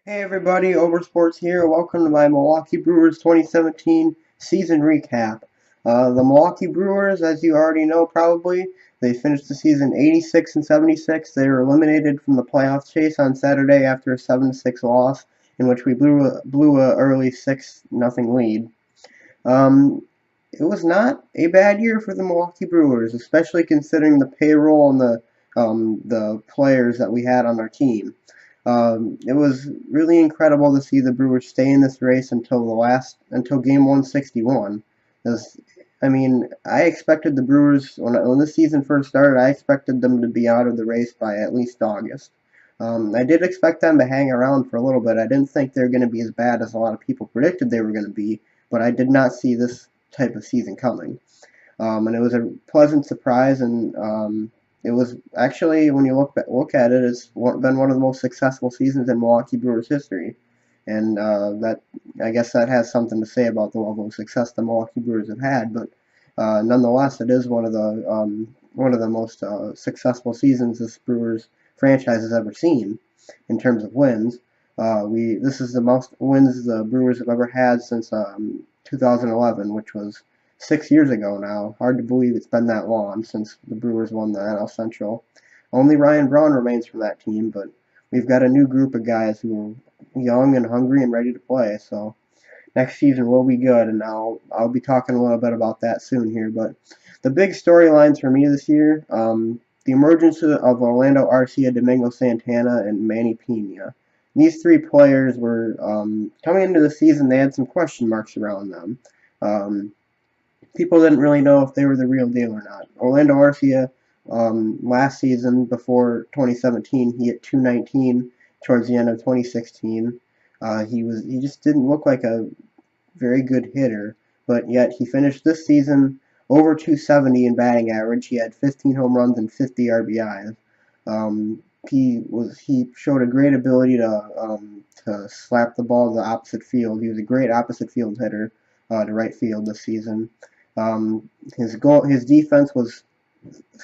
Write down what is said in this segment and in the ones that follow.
Hey everybody, Oversports here. Welcome to my Milwaukee Brewers 2017 season recap. The Milwaukee Brewers, as you already know probably, they finished the season 86 and 76. They were eliminated from the playoff chase on Saturday after a 7-6 loss, in which we blew a early 6-0 lead. It was not a bad year for the Milwaukee Brewers, especially considering the payroll and the players that we had on our team. It was really incredible to see the Brewers stay in this race until game 161. I mean, I expected the Brewers when the season first started. I expected them to be out of the race by at least August. I did expect them to hang around for a little bit. I didn't think they were going to be as bad as a lot of people predicted they were going to be, but I did not see this type of season coming. And it was a pleasant surprise, and it was actually, when you look at it, it's been one of the most successful seasons in Milwaukee Brewers history, and that I guess that has something to say about the level of success the Milwaukee Brewers have had. But nonetheless, it is one of the most successful seasons this Brewers franchise has ever seen in terms of wins. This is the most wins the Brewers have ever had since 2011, which was 6 years ago now. Hard to believe it's been that long since the Brewers won the NL Central. Only Ryan Braun remains from that team, but we've got a new group of guys who are young and hungry and ready to play. So next season will be good, and I'll be talking a little bit about that soon here. But the big storylines for me this year, the emergence of Orlando Arcia, Domingo Santana, and Manny Pina. These three players were coming into the season. They had some question marks around them. Um, People didn't really know if they were the real deal or not. Orlando Arcia, last season before 2017, he hit 219 towards the end of 2016. He just didn't look like a very good hitter, but yet he finished this season over 270 in batting average. He had 15 home runs and 50 RBIs. He showed a great ability to slap the ball to the opposite field. He was a great opposite field hitter to right field this season. His defense was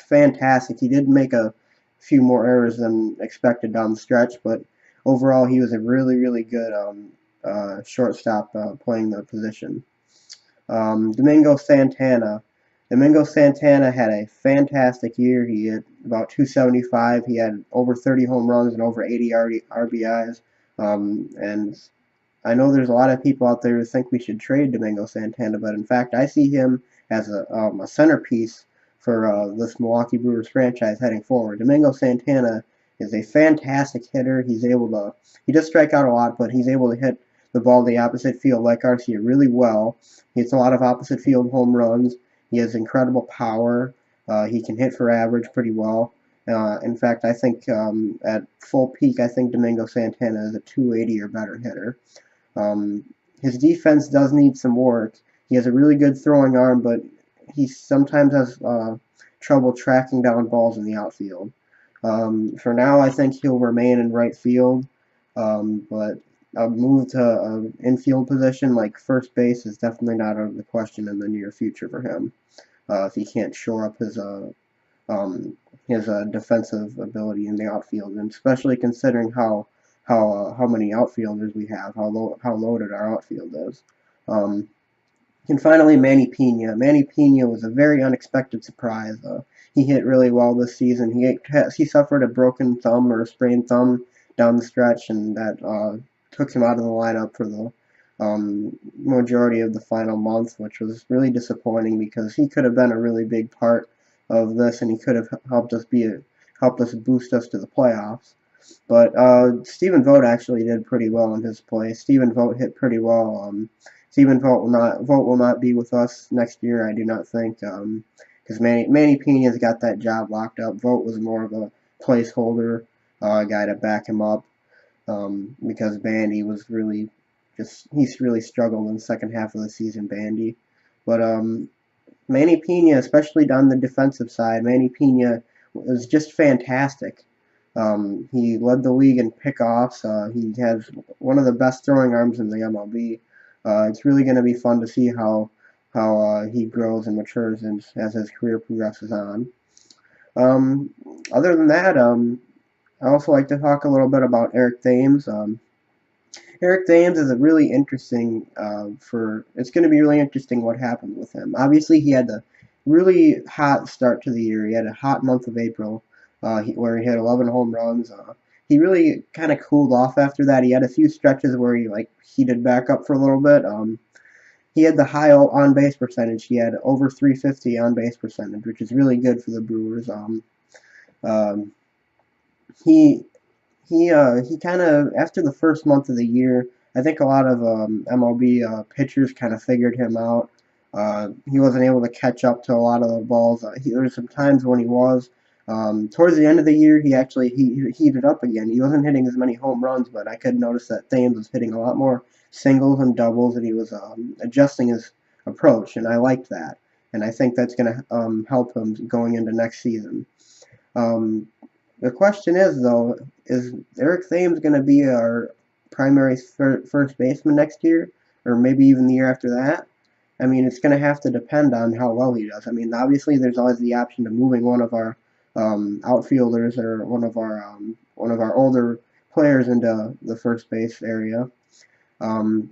fantastic. He did make a few more errors than expected down the stretch, but overall he was a really good shortstop playing the position. Domingo Santana. Domingo Santana had a fantastic year. He hit about 275. He had over 30 home runs and over 80 RBIs. And I know there's a lot of people out there who think we should trade Domingo Santana, but in fact, I see him as a centerpiece for this Milwaukee Brewers franchise heading forward. Domingo Santana is a fantastic hitter. He does strike out a lot, but he's able to hit the ball to the opposite field like Arcia really well. He hits a lot of opposite field home runs. He has incredible power. He can hit for average pretty well. In fact, I think at full peak, I think Domingo Santana is a 280 or better hitter. His defense does need some work. He has a really good throwing arm, but he sometimes has trouble tracking down balls in the outfield. For now, I think he'll remain in right field, but a move to an infield position like first base is definitely not out of the question in the near future for him. If he can't shore up his defensive ability in the outfield, and especially considering how many outfielders we have, how loaded our outfield is. And finally, Manny Pina. Manny Pina was a very unexpected surprise. He hit really well this season. He suffered a broken thumb or a sprained thumb down the stretch, and that took him out of the lineup for the majority of the final month, which was really disappointing because he could have been a really big part of this, and he could have helped us boost us to the playoffs. But Stephen Vogt actually did pretty well in his play. Stephen Vogt hit pretty well. Stephen Vogt will not be with us next year, I do not think, because Manny Pina's got that job locked up. Vogt was more of a placeholder guy to back him up because Bandy was he's really struggled in the second half of the season, Bandy. But Manny Pina, especially on the defensive side, Manny Pina was just fantastic. He led the league in pickoffs. He has one of the best throwing arms in the MLB. It's really going to be fun to see how he grows and matures as his career progresses on. Other than that, I also like to talk a little bit about Eric Thames. Eric Thames is a really interesting it's going to be really interesting what happens with him. Obviously, he had a really hot start to the year. He had a hot month of April, where he had 11 home runs. He really kind of cooled off after that. He had a few stretches where he like heated back up for a little bit. He had the high on base percentage. He had over 350 on base percentage, which is really good for the Brewers. Um, he he kind of after the first month of the year, I think a lot of MLB pitchers kind of figured him out. He wasn't able to catch up to a lot of the balls. There were some times when he was. Towards the end of the year, he heated up again. He wasn't hitting as many home runs, but I could notice that Thames was hitting a lot more singles and doubles, and he was adjusting his approach, and I liked that. And I think that's going to help him going into next season. Um, the question is, though, is Eric Thames going to be our primary first baseman next year, or maybe even the year after that? I mean, it's going to have to depend on how well he does. I mean, obviously, there's always the option of moving one of our outfielders or one of our older players into the first base area.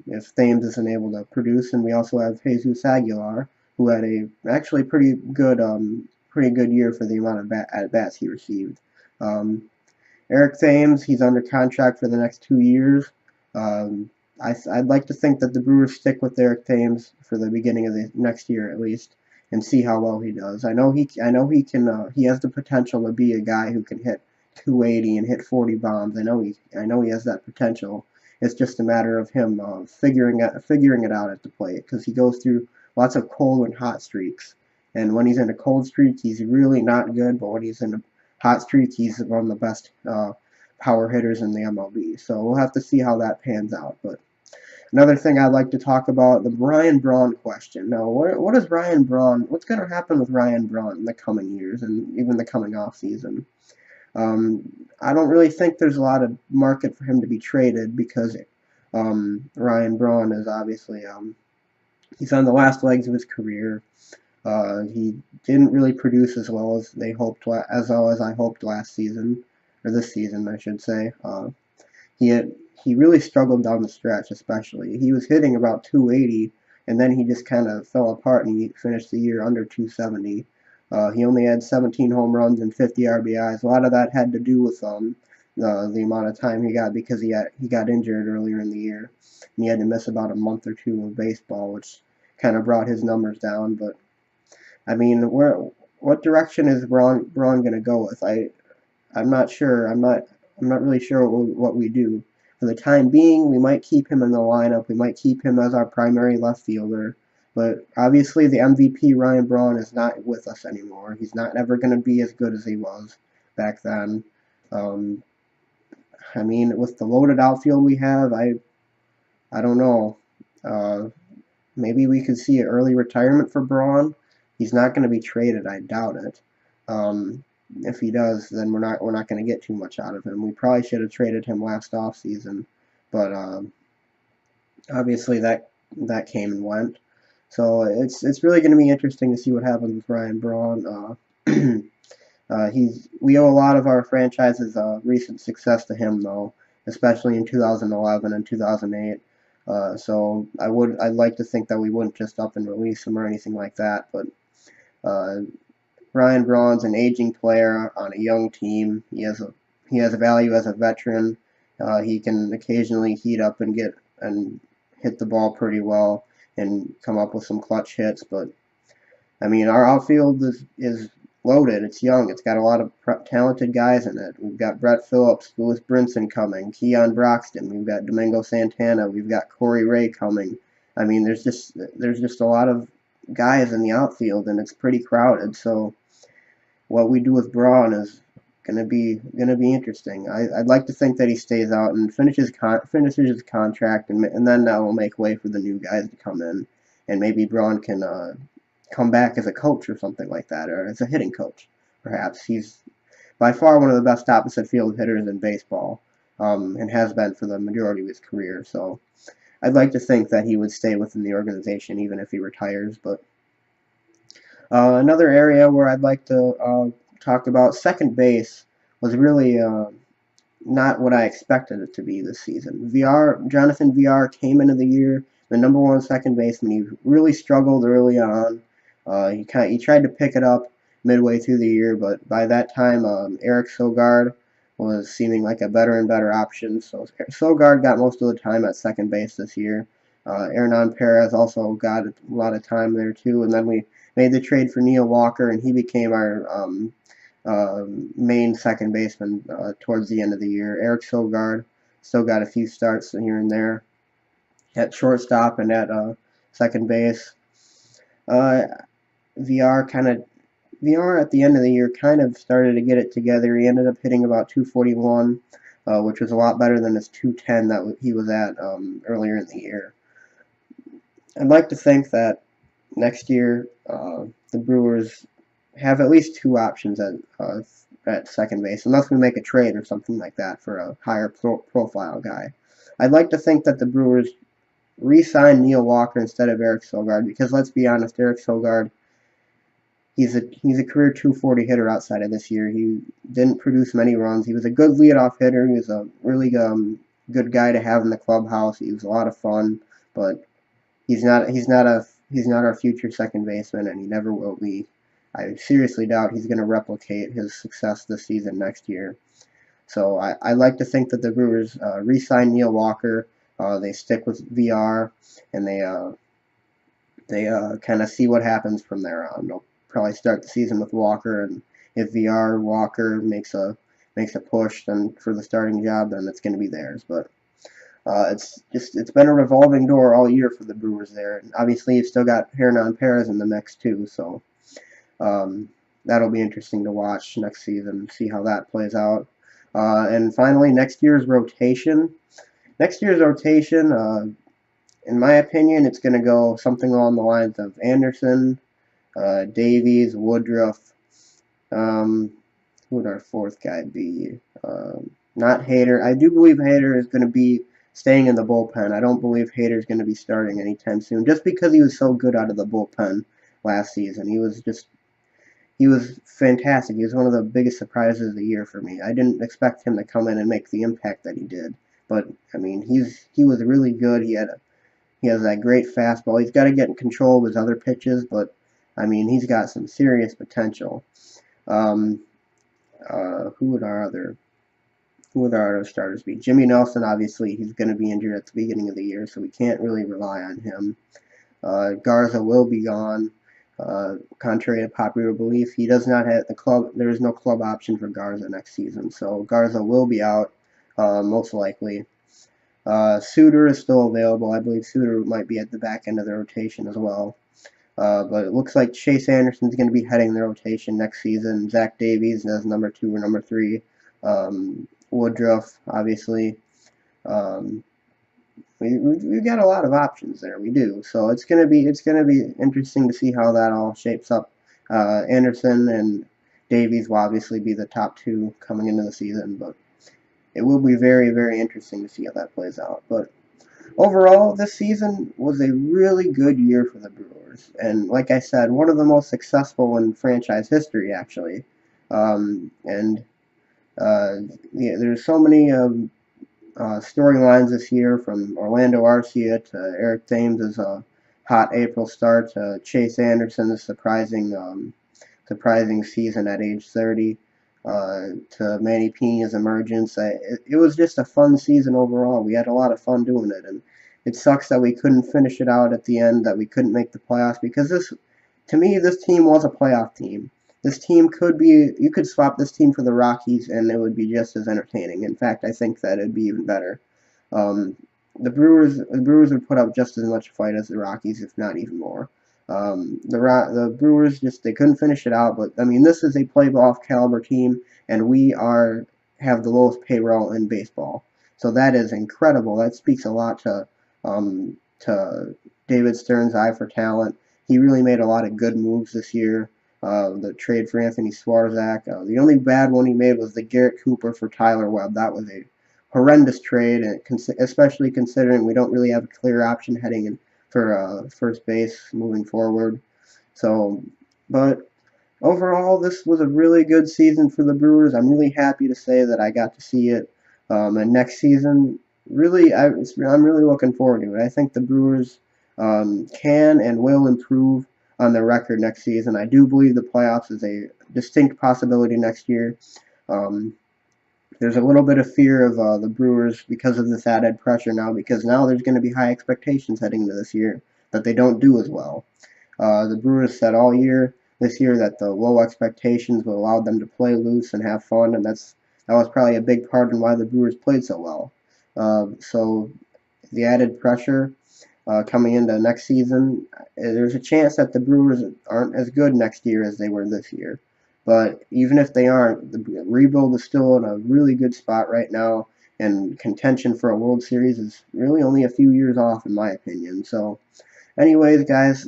If Thames isn't able to produce, and we also have Jesus Aguilar, who had a actually pretty good year for the amount of at bats he received. Um, Eric Thames, he's under contract for the next 2 years. I'd like to think that the Brewers stick with Eric Thames for the beginning of the next year at least, and see how well he does. I know he can. He has the potential to be a guy who can hit 280 and hit 40 bombs. I know he has that potential. It's just a matter of him figuring it out at the plate, because he goes through lots of cold and hot streaks. And when he's in a cold streak, he's really not good. But when he's in a hot streak, he's one of the best power hitters in the MLB. So we'll have to see how that pans out. But another thing I'd like to talk about, the Ryan Braun question. Now, what is Ryan Braun? What's going to happen with Ryan Braun in the coming years and even the coming off season? I don't really think there's a lot of market for him to be traded, because Ryan Braun is obviously he's on the last legs of his career. He didn't really produce as well as they hoped, as well as I hoped last season, or this season, I should say. He really struggled down the stretch, especially. He was hitting about 280, and then he just kind of fell apart, and he finished the year under 270. He only had 17 home runs and 50 RBIs. A lot of that had to do with the amount of time he got, because he got injured earlier in the year, and he had to miss about a month or two of baseball, which kind of brought his numbers down. But I mean, what direction is Braun going to go with? I'm not sure. I'm not really sure what we do. For the time being, we might keep him in the lineup. We might keep him as our primary left fielder. But obviously, the MVP Ryan Braun is not with us anymore. He's not ever going to be as good as he was back then. I mean, with the loaded outfield we have, I don't know. Maybe we could see an early retirement for Braun. He's not going to be traded. I doubt it. If he does, then we're not going to get too much out of him. We probably should have traded him last off season, but obviously that came and went. So it's really going to be interesting to see what happens with Ryan Braun. We owe a lot of our franchise's recent success to him, though, especially in 2011 and 2008. So I'd like to think that we wouldn't just up and release him or anything like that, but Ryan Braun's an aging player on a young team. He has a value as a veteran. He can occasionally heat up and hit the ball pretty well and come up with some clutch hits. But I mean, our outfield is loaded. It's young. It's got a lot of talented guys in it. We've got Brett Phillips, Lewis Brinson coming, Keon Broxton. We've got Domingo Santana. We've got Corey Ray coming. I mean, there's just a lot of guys in the outfield, and it's pretty crowded. So what we do with Braun is gonna be interesting. I'd like to think that he stays out and finishes his contract, and then that will make way for the new guys to come in, and maybe Braun can come back as a coach or something like that, or as a hitting coach, perhaps. He's by far one of the best opposite field hitters in baseball, and has been for the majority of his career. So I'd like to think that he would stay within the organization even if he retires. But another area where I'd like to talk about, second base was really not what I expected it to be this season. Jonathan VR came into the year the #1 second baseman. He really struggled early on. He tried to pick it up midway through the year, but by that time, Eric Sogard was seeming like a better and better option. So Sogard got most of the time at second base this year. Hernan Perez also got a lot of time there too, and then we made the trade for Neil Walker, and he became our main second baseman towards the end of the year. Eric Sogard still got a few starts here and there at shortstop and at second base. Uh, VR kind of VR at the end of the year kind of started to get it together. He ended up hitting about 241, which was a lot better than his 210 that he was at earlier in the year. I'd like to think that next year the Brewers have at least two options at second base, unless we make a trade or something like that for a higher profile guy. I'd like to think that the Brewers re-sign Neil Walker instead of Eric Sogard, because let's be honest, Eric Sogard, he's a career 240 hitter outside of this year. He didn't produce many runs. He was a good leadoff hitter. He was a really good guy to have in the clubhouse. He was a lot of fun, but he's not our future second baseman, and he never will be. I seriously doubt he's going to replicate his success this season next year. So I like to think that the Brewers re-sign Neil Walker. They stick with VR, and they kind of see what happens from there on. They'll probably start the season with Walker, and if VR Walker makes a push then for the starting job, then it's going to be theirs. But it's been a revolving door all year for the Brewers there. And obviously, you've still got Hernan Perez in the mix too, so that'll be interesting to watch next season, see how that plays out. And finally, next year's rotation. In my opinion, it's going to go something along the lines of Anderson, Davies, Woodruff. Who would our fourth guy be? Not Hader. I do believe Hader is going to be staying in the bullpen. I don't believe Hader is going to be starting anytime soon, just because he was so good out of the bullpen last season. He was fantastic. He was one of the biggest surprises of the year for me. I didn't expect him to come in and make the impact that he did. But I mean, he was really good. He has that great fastball. He's got to get in control of his other pitches, but I mean, he's got some serious potential. Who would our other starters be? Jimmy Nelson, obviously, he's going to be injured at the beginning of the year, so we can't really rely on him. Garza will be gone. Contrary to popular belief, he does not have the club. There is no club option for Garza next season, so Garza will be out most likely. Suter is still available. I believe Suter might be at the back end of the rotation as well. But it looks like Chase Anderson's going to be heading the rotation next season. Zach Davies as number 2 or number 3. Woodruff, obviously. We've got a lot of options there. We do. So it's gonna be interesting to see how that all shapes up. Anderson and Davies will obviously be the top 2 coming into the season, but it will be very, very interesting to see how that plays out. But overall, this season was a really good year for the Brewers, and like I said, one of the most successful in franchise history, actually. Yeah, there's so many storylines this year, from Orlando Arcia to Eric Thames' hot April start to Chase Anderson's surprising season at age 30, to Manny Pina's emergence. It was just a fun season overall. We had a lot of fun doing it, and it sucks that we couldn't finish it out at the end, that we couldn't make the playoffs, because to me, this team was a playoff team. This team you could swap this team for the Rockies and it would be just as entertaining. In fact, I think that it'd be even better. The Brewers would put up just as much fight as the Rockies, if not even more. The Brewers they couldn't finish it out, but I mean, this is a playoff caliber team, and we have the lowest payroll in baseball. So that is incredible. That speaks a lot to David Stern's eye for talent. He really made a lot of good moves this year. The trade for Anthony Swarzak. The only bad one he made was the Garrett Cooper for Tyler Webb. That was a horrendous trade, and especially considering we don't really have a clear option heading in for first base moving forward. So, but overall, this was a really good season for the Brewers. I'm really happy to say that I got to see it. And next season, really, I'm really looking forward to it. I think the Brewers can and will improve on their record next season. I do believe the playoffs is a distinct possibility next year. Um, there's a little bit of fear of the Brewers because of this added pressure now, because now there's going to be high expectations heading into this year that they don't do as well. The Brewers said all year this year that the low expectations will allow them to play loose and have fun, and that was probably a big part in why the Brewers played so well. So the added pressure coming into next season, there's a chance that the Brewers aren't as good next year as they were this year. But even if they aren't, the rebuild is still in a really good spot right now, and contention for a World Series is really only a few years off, in my opinion. So, anyways, guys,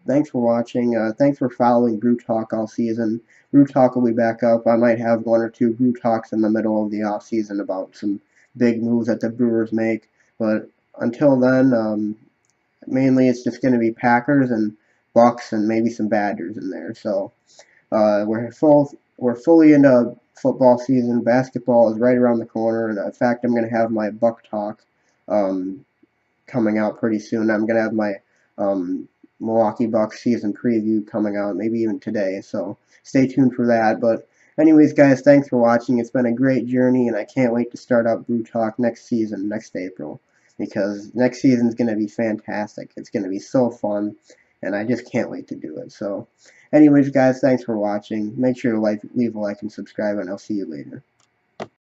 thanks for watching. Thanks for following Brew Talk all season. Brew Talk will be back up. I might have one or two Brew Talks in the middle of the off season about some big moves that the Brewers make. But until then, mainly it's just going to be Packers and Bucks and maybe some Badgers in there. So we're fully into football season. Basketball is right around the corner, and in fact, I'm going to have my Buck Talk um, coming out pretty soon. I'm going to have my um, Milwaukee Bucks season preview coming out, maybe even today. So stay tuned for that. But anyways, guys, thanks for watching. It's been a great journey, and I can't wait to start up Brew Talk next season, next April, because next season's going to be fantastic. It's going to be so fun, and I just can't wait to do it. So anyways, guys, thanks for watching. Make sure to leave a like and subscribe, and I'll see you later.